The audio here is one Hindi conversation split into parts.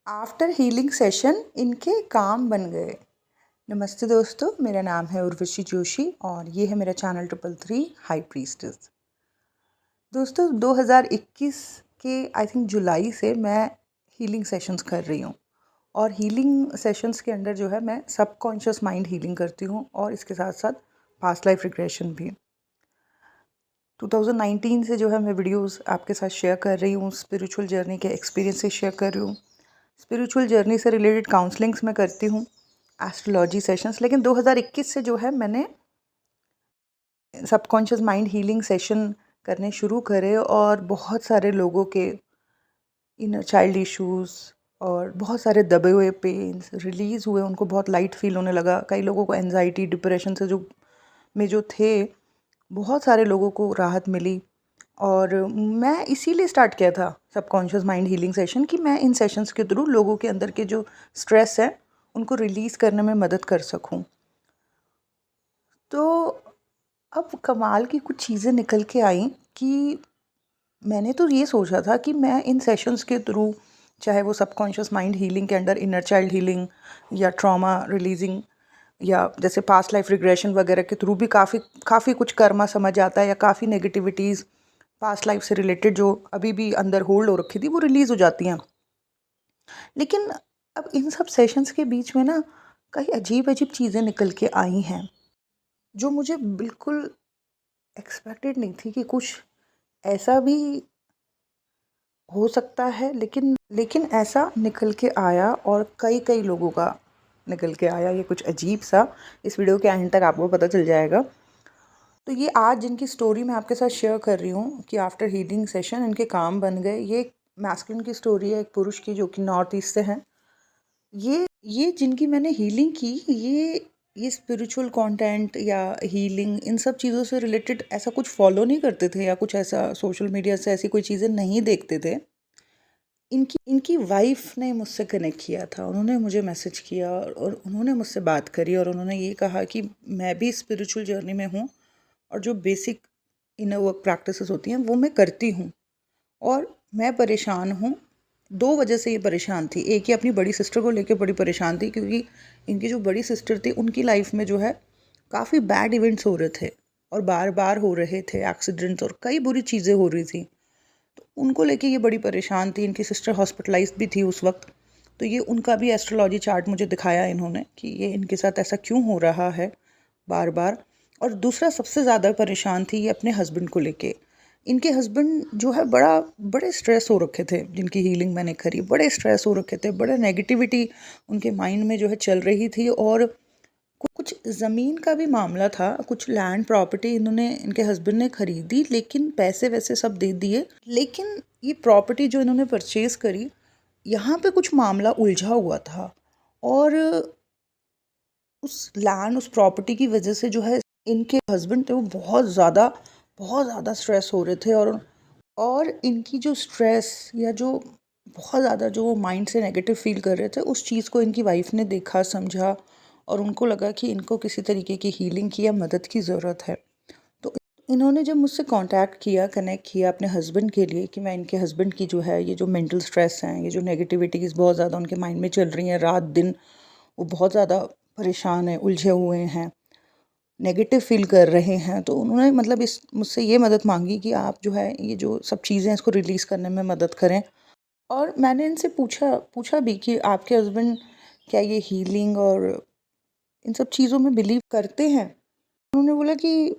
आफ्टर हीलिंग सेशन इनके काम बन गए। नमस्ते दोस्तों, मेरा नाम है उर्वशी जोशी और ये है मेरा चैनल 333 हाई प्रीस्टेस। दोस्तों 2021 के आई थिंक जुलाई से मैं हीलिंग सेशंस कर रही हूँ और हीलिंग सेशंस के अंदर जो है मैं सबकॉन्शियस माइंड हीलिंग करती हूँ और इसके साथ साथ पास्ट लाइफ रिग्रेशन भी। 2019 से जो है मैं वीडियोस आपके साथ शेयर कर रही हूँ, स्पिरिचुअल जर्नी के एक्सपीरियंसेस शेयर कर रही हूँ। स्पिरिचुअल जर्नी से रिलेटेड काउंसलिंग्स मैं करती हूँ, एस्ट्रोलॉजी सेशंस। लेकिन 2021 से जो है मैंने सबकॉन्शियस माइंड हीलिंग सेशन करने शुरू करे और बहुत सारे लोगों के इनर चाइल्ड इश्यूज़ और बहुत सारे दबे हुए पेन्स रिलीज़ हुए, उनको बहुत लाइट फील होने लगा। कई लोगों को एंजाइटी डिप्रेशन से जो थे, बहुत सारे लोगों को राहत मिली। और मैं इसीलिए स्टार्ट किया था सबकॉन्शियस माइंड हीलिंग सेशन कि मैं इन सेशंस के थ्रू लोगों के अंदर के जो स्ट्रेस है उनको रिलीज़ करने में मदद कर सकूं। तो अब कमाल की कुछ चीज़ें निकल के आई कि मैंने तो ये सोचा था कि मैं इन सेशंस के थ्रू, चाहे वो सबकॉन्शियस माइंड हीलिंग के अंडर इनर चाइल्ड हीलिंग या ट्रॉमा रिलीजिंग या जैसे पास्ट लाइफ रिग्रेशन वगैरह के थ्रू भी काफ़ी कुछ कर्मा समझ आता है या काफ़ी नेगेटिविटीज़ पास्ट लाइफ से रिलेटेड जो अभी भी अंदर होल्ड हो रखी थी वो रिलीज़ हो जाती हैं। लेकिन अब इन सब सेशंस के बीच में ना कई अजीब अजीब चीज़ें निकल के आई हैं जो मुझे बिल्कुल एक्सपेक्टेड नहीं थी कि कुछ ऐसा भी हो सकता है। लेकिन ऐसा निकल के आया और कई कई लोगों का निकल के आया ये कुछ अजीब सा। इस वीडियो के एंड तक आपको पता चल जाएगा। तो ये आज जिनकी स्टोरी मैं आपके साथ शेयर कर रही हूँ कि आफ्टर हीलिंग सेशन इनके काम बन गए, ये एक मैस्कुलिन की स्टोरी है, एक पुरुष की जो कि नॉर्थ ईस्ट से हैं। ये जिनकी मैंने हीलिंग की, ये स्पिरिचुअल कंटेंट या हीलिंग इन सब चीज़ों से रिलेटेड ऐसा कुछ फॉलो नहीं करते थे या कुछ ऐसा सोशल मीडिया से ऐसी कोई चीज़ें नहीं देखते थे। इनकी इनकी वाइफ ने मुझसे कनेक्ट किया था, उन्होंने मुझे मैसेज किया और उन्होंने मुझसे बात करी और उन्होंने ये कहा कि मैं भी स्पिरिचुअल जर्नी में हूँ और जो बेसिक इनर वर्क प्रैक्टिसेस होती हैं वो मैं करती हूँ और मैं परेशान हूँ। 2 वजह से ये परेशान थी। एक, ये अपनी बड़ी सिस्टर को लेके बड़ी परेशान थी क्योंकि इनकी जो बड़ी सिस्टर थी उनकी लाइफ में जो है काफ़ी बैड इवेंट्स हो रहे थे और बार बार हो रहे थे एक्सीडेंट्स और कई बुरी चीज़ें हो रही थी। तो उनको लेके ये बड़ी परेशान थी। इनकी सिस्टर हॉस्पिटलाइज्ड भी थी उस वक्त। तो ये उनका भी एस्ट्रोलॉजी चार्ट मुझे दिखाया इन्होंने कि ये इनके साथ ऐसा क्यों हो रहा है बार बार। और दूसरा, सबसे ज़्यादा परेशान थी ये अपने हस्बैंड को लेके। इनके हस्बैंड जो है बड़े स्ट्रेस हो रखे थे। जिनकी हीलिंग मैंने करी, बड़े स्ट्रेस हो रखे थे, बड़े नेगेटिविटी उनके माइंड में जो है चल रही थी। और कुछ ज़मीन का भी मामला था, कुछ लैंड प्रॉपर्टी इनके हस्बैंड ने खरीदी, लेकिन पैसे वैसे सब दे दिए। लेकिन ये प्रॉपर्टी जो इन्होंने परचेज़ करी, यहाँ पे कुछ मामला उलझा हुआ था और उस प्रॉपर्टी की वजह से जो है इनके हस्बैंड थे वो बहुत ज़्यादा स्ट्रेस हो रहे थे। और इनकी जो स्ट्रेस या जो बहुत ज़्यादा जो वो माइंड से नेगेटिव फील कर रहे थे, उस चीज़ को इनकी वाइफ ने देखा, समझा और उनको लगा कि इनको किसी तरीके की हीलिंग की या मदद की ज़रूरत है। तो इन्होंने जब मुझसे कांटेक्ट किया, कनेक्ट किया अपने हस्बैंड के लिए कि मैं इनके हस्बैंड की जो है ये जो मेंटल स्ट्रेस हैं, ये जो नेगेटिविटीज़ बहुत ज़्यादा उनके माइंड में चल रही हैं, रात दिन वो बहुत ज़्यादा परेशान हैं, उलझे हुए हैं, नेगेटिव फील कर रहे हैं। तो उन्होंने मतलब इस मुझसे ये मदद मांगी कि आप जो है ये जो सब चीज़ें हैं इसको रिलीज़ करने में मदद करें। और मैंने इनसे पूछा पूछा भी कि आपके हस्बैंड क्या ये हीलिंग और इन सब चीज़ों में बिलीव करते हैं? उन्होंने बोला कि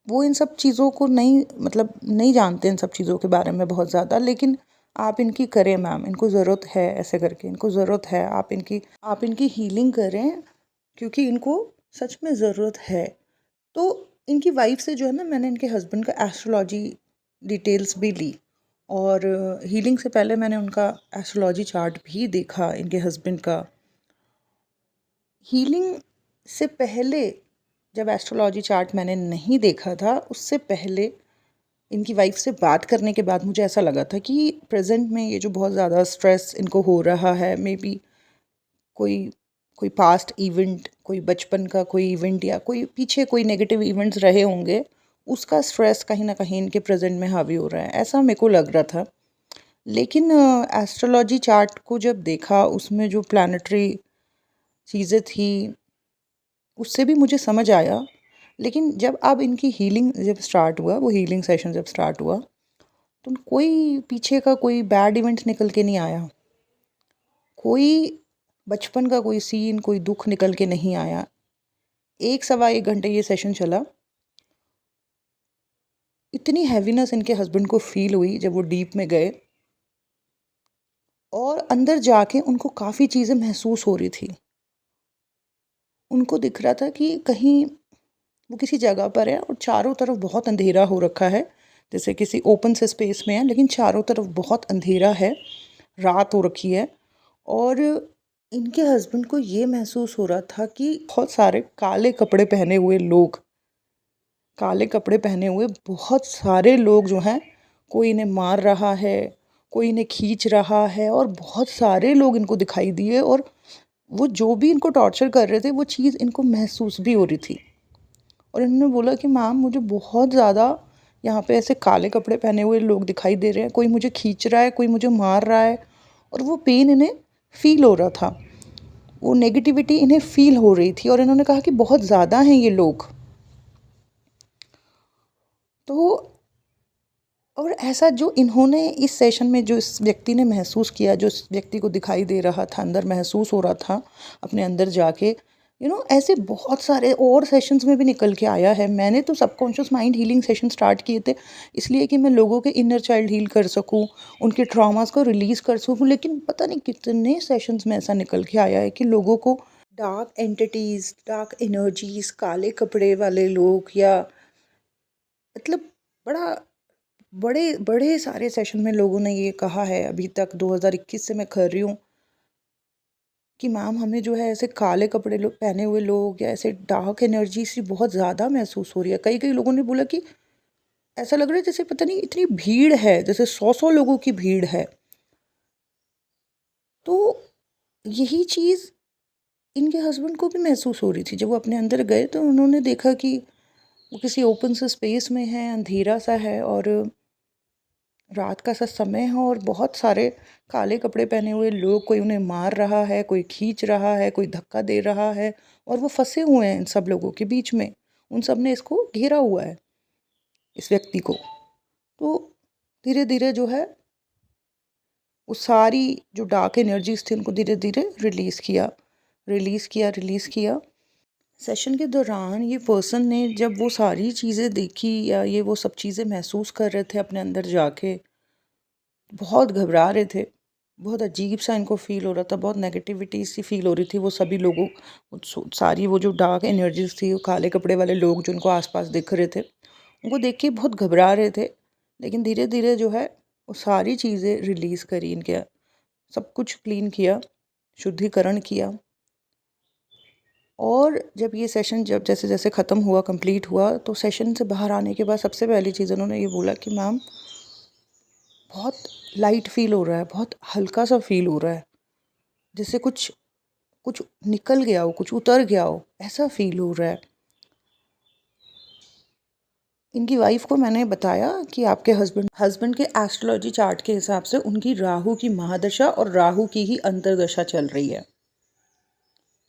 वो इन सब चीज़ों को नहीं जानते इन सब चीज़ों के बारे में बहुत ज़्यादा, लेकिन आप इनकी करें मैम, इनको ज़रूरत है, ऐसे करके इनको ज़रूरत है, आप इनकी हीलिंग करें क्योंकि इनको सच में ज़रूरत है। तो इनकी वाइफ से जो है ना मैंने इनके हस्बैंड का एस्ट्रोलॉजी डिटेल्स भी ली और हीलिंग से पहले मैंने उनका एस्ट्रोलॉजी चार्ट भी देखा इनके हस्बैंड का। हीलिंग से पहले जब एस्ट्रोलॉजी चार्ट मैंने नहीं देखा था, उससे पहले इनकी वाइफ से बात करने के बाद मुझे ऐसा लगा था कि प्रेजेंट में ये जो बहुत ज़्यादा स्ट्रेस इनको हो रहा है, मे बी कोई कोई पास्ट इवेंट, कोई बचपन का कोई इवेंट या कोई पीछे कोई नेगेटिव इवेंट्स रहे होंगे, उसका स्ट्रेस कहीं ना कहीं इनके प्रेजेंट में हावी हो रहा है, ऐसा मेरे को लग रहा था। लेकिन एस्ट्रोलॉजी चार्ट को जब देखा, उसमें जो प्लानिटरी चीज़ें थी, उससे भी मुझे समझ आया। लेकिन जब अब इनकी हीलिंग जब स्टार्ट हुआ, वो हीलिंग सेशन जब स्टार्ट हुआ, तो कोई पीछे का कोई बैड इवेंट निकल के नहीं आया। कोई बचपन का कोई सीन, कोई दुख निकल के नहीं आया। 1 सवा 1 घंटे ये सेशन चला। इतनी हैवीनेस इनके हस्बैंड को फ़ील हुई जब वो डीप में गए, और अंदर जाके उनको काफ़ी चीज़ें महसूस हो रही थी। उनको दिख रहा था कि कहीं वो किसी जगह पर है और चारों तरफ बहुत अंधेरा हो रखा है, जैसे किसी ओपन से स्पेस में है, लेकिन चारों तरफ बहुत अंधेरा है, रात हो रखी है। और इनके हस्बैंड को ये महसूस हो रहा था कि बहुत सारे काले कपड़े पहने हुए लोग, काले कपड़े पहने हुए बहुत सारे लोग जो हैं, कोई इन्हें मार रहा है, कोई इन्हें खींच रहा है, और बहुत सारे लोग इनको दिखाई दिए। और वो जो भी इनको टॉर्चर कर रहे थे, वो चीज़ इनको महसूस भी हो रही थी। और इन्होंने बोला कि मैम, मुझे बहुत ज़्यादा यहाँ पे ऐसे काले कपड़े पहने हुए लोग दिखाई दे रहे हैं, कोई मुझे खींच रहा है, कोई मुझे मार रहा है। और वो पेन इन्हें फ़ील हो रहा था, वो नेगेटिविटी इन्हें फ़ील हो रही थी। और इन्होंने कहा कि बहुत ज़्यादा हैं ये लोग। तो और ऐसा जो इन्होंने इस सेशन में, जो इस व्यक्ति ने महसूस किया, जो इस व्यक्ति को दिखाई दे रहा था, अंदर महसूस हो रहा था अपने अंदर जाके, ऐसे बहुत सारे और सेशंस में भी निकल के आया है। मैंने तो subconscious mind healing session start किए थे इसलिए कि मैं लोगों के इनर चाइल्ड हील कर सकूं, उनके ट्रॉमास को रिलीज़ कर सकूं। लेकिन पता नहीं कितने सेशंस में ऐसा निकल के आया है कि लोगों को डार्क एंटिटीज़, डार्क एनर्जीज़, काले कपड़े वाले लोग, या मतलब बड़ा बड़े बड़े सारे सेशन में लोगों ने ये कहा है, अभी तक 2021 से मैं कर रही हूँ, कि मैम हमें जो है ऐसे काले कपड़े लोग पहने हुए लोग, या ऐसे डार्क एनर्जी सी बहुत ज़्यादा महसूस हो रही है। कई कई लोगों ने बोला कि ऐसा लग रहा है जैसे पता नहीं इतनी भीड़ है, जैसे 100 लोगों की भीड़ है। तो यही चीज़ इनके हस्बैंड को भी महसूस हो रही थी। जब वो अपने अंदर गए तो उन्होंने देखा कि वो किसी ओपन से स्पेस में है, अंधेरा सा है, और रात का सा समय है, और बहुत सारे काले कपड़े पहने हुए लोग, कोई उन्हें मार रहा है, कोई खींच रहा है, कोई धक्का दे रहा है, और वो फंसे हुए हैं इन सब लोगों के बीच में। उन सब ने इसको घेरा हुआ है, इस व्यक्ति को। तो धीरे धीरे जो है, वो सारी जो डार्क एनर्जीज थी, उनको धीरे धीरे रिलीज़ किया, रिलीज़ किया, रिलीज़ किया। सेशन के दौरान ये पर्सन ने जब वो सारी चीज़ें देखी, या ये वो सब चीज़ें महसूस कर रहे थे अपने अंदर जाके, बहुत घबरा रहे थे, बहुत अजीब सा इनको फ़ील हो रहा था, बहुत नेगेटिविटी सी फ़ील हो रही थी। वो सभी लोगों, सारी वो जो डार्क एनर्जीज़ थी, वो काले कपड़े वाले लोग जो उनको आसपास दिख रहे थे, उनको देख के बहुत घबरा रहे थे। लेकिन धीरे धीरे जो है, वो सारी चीज़ें रिलीज़ करी इनके, सब कुछ क्लीन किया, शुद्धिकरण किया। और जब ये सेशन जब जैसे जैसे ख़त्म हुआ, कंप्लीट हुआ, तो सेशन से बाहर आने के बाद सबसे पहली चीज़ उन्होंने ये बोला कि मैम, बहुत लाइट फ़ील हो रहा है, बहुत हल्का सा फ़ील हो रहा है, जैसे कुछ कुछ निकल गया हो, कुछ उतर गया हो, ऐसा फ़ील हो रहा है। इनकी वाइफ़ को मैंने बताया कि आपके हस्बैंड हस्बैंड के एस्ट्रोलॉजी चार्ट के हिसाब से उनकी राहु की महादशा और राहु की ही अंतर्दशा चल रही है।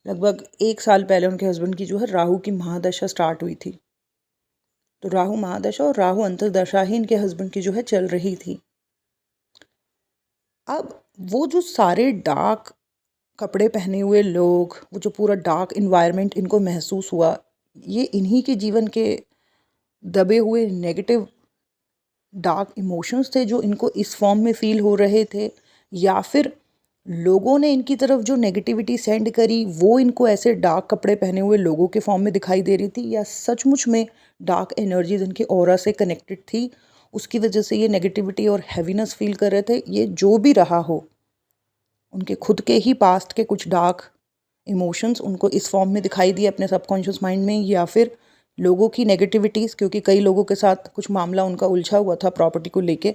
लगभग 1 साल पहले उनके हस्बैंड की जो है राहु की महादशा स्टार्ट हुई थी। तो राहु महादशा और राहु अंतर्दशा ही इनके हस्बैंड की जो है चल रही थी। अब वो जो सारे डार्क कपड़े पहने हुए लोग, वो जो पूरा डार्क इन्वायरमेंट इनको महसूस हुआ, ये इन्हीं के जीवन के दबे हुए नेगेटिव डार्क इमोशंस थे जो इनको इस फॉर्म में फ़ील हो रहे थे, या फिर लोगों ने इनकी तरफ जो नेगेटिविटी सेंड करी, वो इनको ऐसे डार्क कपड़े पहने हुए लोगों के फॉर्म में दिखाई दे रही थी, या सचमुच में डार्क एनर्जीज इनके ऑरा से कनेक्टेड थी, उसकी वजह से ये नेगेटिविटी और हैवीनेस फील कर रहे थे। ये जो भी रहा हो, उनके खुद के ही पास्ट के कुछ डार्क इमोशंस उनको इस फॉर्म में दिखाई दिए अपने सबकॉन्शियस माइंड में, या फिर लोगों की नेगेटिविटीज़, क्योंकि कई लोगों के साथ कुछ मामला उनका उलझा हुआ था प्रॉपर्टी को लेके,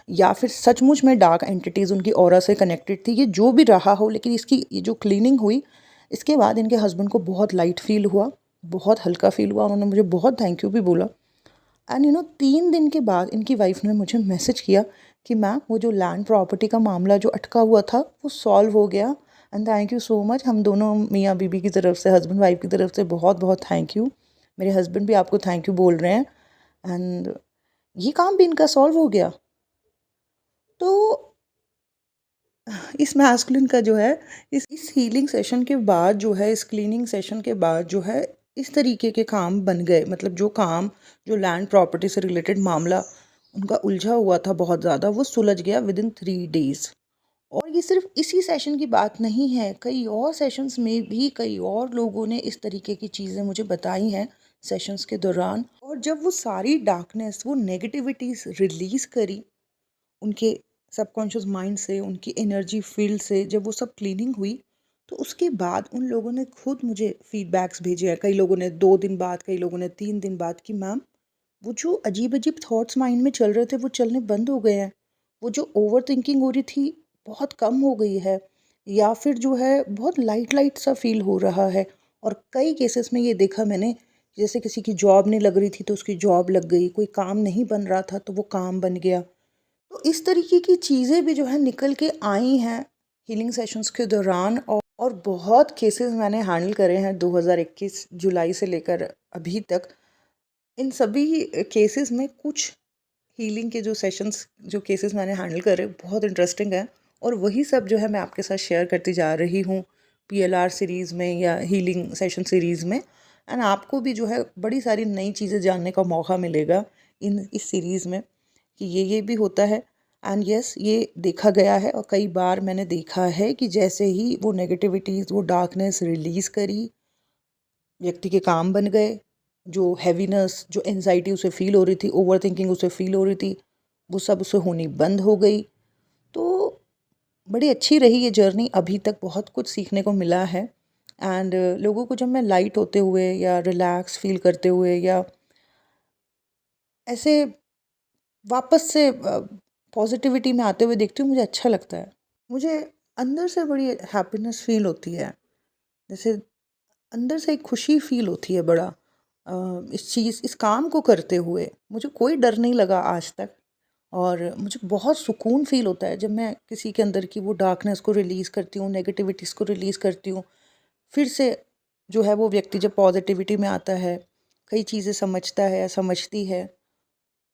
या फिर सचमुच में डार्क एंटिटीज़ उनकी ऑरा से कनेक्टेड थी। ये जो भी रहा हो, लेकिन इसकी ये जो क्लीनिंग हुई, इसके बाद इनके हस्बैंड को बहुत लाइट फील हुआ, बहुत हल्का फील हुआ। उन्होंने मुझे बहुत थैंक यू भी बोला। एंड 3 दिन के बाद इनकी वाइफ ने मुझे मैसेज किया कि मैम वो जो लैंड प्रॉपर्टी का मामला जो अटका हुआ था वो सॉल्व हो गया। And thank you so much. हम दोनों मियाँ बीबी की तरफ से, हस्बैंड वाइफ की तरफ से बहुत बहुत थैंक यू। मेरे हस्बैंड भी आपको थैंक यू बोल रहे हैं। एंड ये काम भी इनका सॉल्व हो गया। तो इस मैस्कुलिन का जो है, इस हीलिंग सेशन के बाद जो है, इस क्लीनिंग सेशन के बाद जो है, इस तरीके के काम बन गए। मतलब जो काम, जो लैंड प्रॉपर्टी से रिलेटेड मामला उनका उलझा हुआ था बहुत ज़्यादा, वो सुलझ गया विद इन 3 days। और ये सिर्फ इसी सेशन की बात नहीं है, कई और सेशंस में भी कई और लोगों ने इस तरीके की चीज़ें मुझे बताई हैं सेशंस के दौरान। और जब वो सारी डार्कनेस, वो नेगेटिविटीज़ रिलीज़ करी उनके सबकॉन्शियस माइंड से, उनकी एनर्जी फील्ड से, जब वो सब क्लीनिंग हुई, तो उसके बाद उन लोगों ने खुद मुझे फीडबैक्स भेजे हैं। कई लोगों ने 2 दिन बाद, कई लोगों ने 3 दिन बाद, कि मैम वो जो अजीब अजीब थॉट्स माइंड में चल रहे थे वो चलने बंद हो गए हैं। वो जो ओवर थिंकिंग हो रही थी बहुत कम हो गई है, या फिर जो है बहुत लाइट लाइट सा फील हो रहा है। और कई केसेस में ये देखा मैंने, जैसे किसी की जॉब नहीं लग रही थी तो उसकी जॉब लग गई, कोई काम नहीं बन रहा था तो वो काम बन गया। तो इस तरीके की चीज़ें भी जो है निकल के आई हैं हीलिंग सेशंस के दौरान। और बहुत केसेस मैंने हैंडल करे हैं 2021 जुलाई से लेकर अभी तक। इन सभी केसेस में कुछ हीलिंग के जो सेशंस, जो केसेस मैंने हैंडल करे, बहुत इंटरेस्टिंग है। और वही सब जो है मैं आपके साथ शेयर करती जा रही हूँ PLR सीरीज़ में या हीलिंग सेशन सीरीज़ में। एंड आपको भी जो है बड़ी सारी नई चीज़ें जानने का मौका मिलेगा इस सीरीज़ में, कि ये भी होता है। एंड यस, ये देखा गया है और कई बार मैंने देखा है कि जैसे ही वो नेगेटिविटीज़, वो डार्कनेस रिलीज़ करी, व्यक्ति के काम बन गए। जो हैवीनेस, जो एंजाइटी उसे फील हो रही थी, ओवर थिंकिंग उसे फील हो रही थी, वो सब उसे होनी बंद हो गई। तो बड़ी अच्छी रही ये जर्नी, अभी तक बहुत कुछ सीखने को मिला है। एंड लोगों को जब मैं लाइट होते हुए या रिलैक्स फील करते हुए या ऐसे वापस से पॉजिटिविटी में आते हुए देखती हूँ, मुझे अच्छा लगता है। मुझे अंदर से बड़ी हैप्पीनेस फील होती है, जैसे अंदर से एक खुशी फील होती है बड़ा। इस काम को करते हुए मुझे कोई डर नहीं लगा आज तक। और मुझे बहुत सुकून फील होता है जब मैं किसी के अंदर की वो डार्कनेस को रिलीज़ करती हूँ, नेगेटिविटीज़ को रिलीज़ करती हूँ। फिर से जो है वो व्यक्ति जब पॉजिटिविटी में आता है, कई चीज़ें समझता है या समझती है,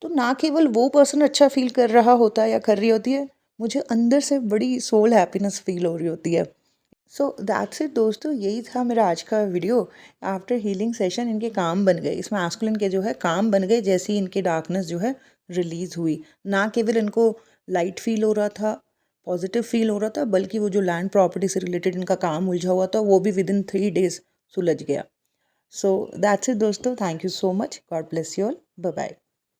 तो ना केवल वो पर्सन अच्छा फील कर रहा होता है या कर रही होती है, मुझे अंदर से बड़ी सोल हैप्पीनेस फील हो रही होती है। सो दैट्स इट दोस्तों, यही था मेरा आज का वीडियो। आफ्टर हीलिंग सेशन इनके काम बन गए, इस मैस्कुलिन के जो है काम बन गए, जैसे ही इनकी डार्कनेस जो है रिलीज़ हुई। ना केवल इनको लाइट फील हो रहा था, पॉजिटिव फील हो रहा था, बल्कि वो जो लैंड प्रॉपर्टी से रिलेटेड इनका काम उलझा हुआ था वो भी विद इन 3 days सुलझ गया। सो दैट्स इट दोस्तों, thank you so much, God bless you all, bye bye.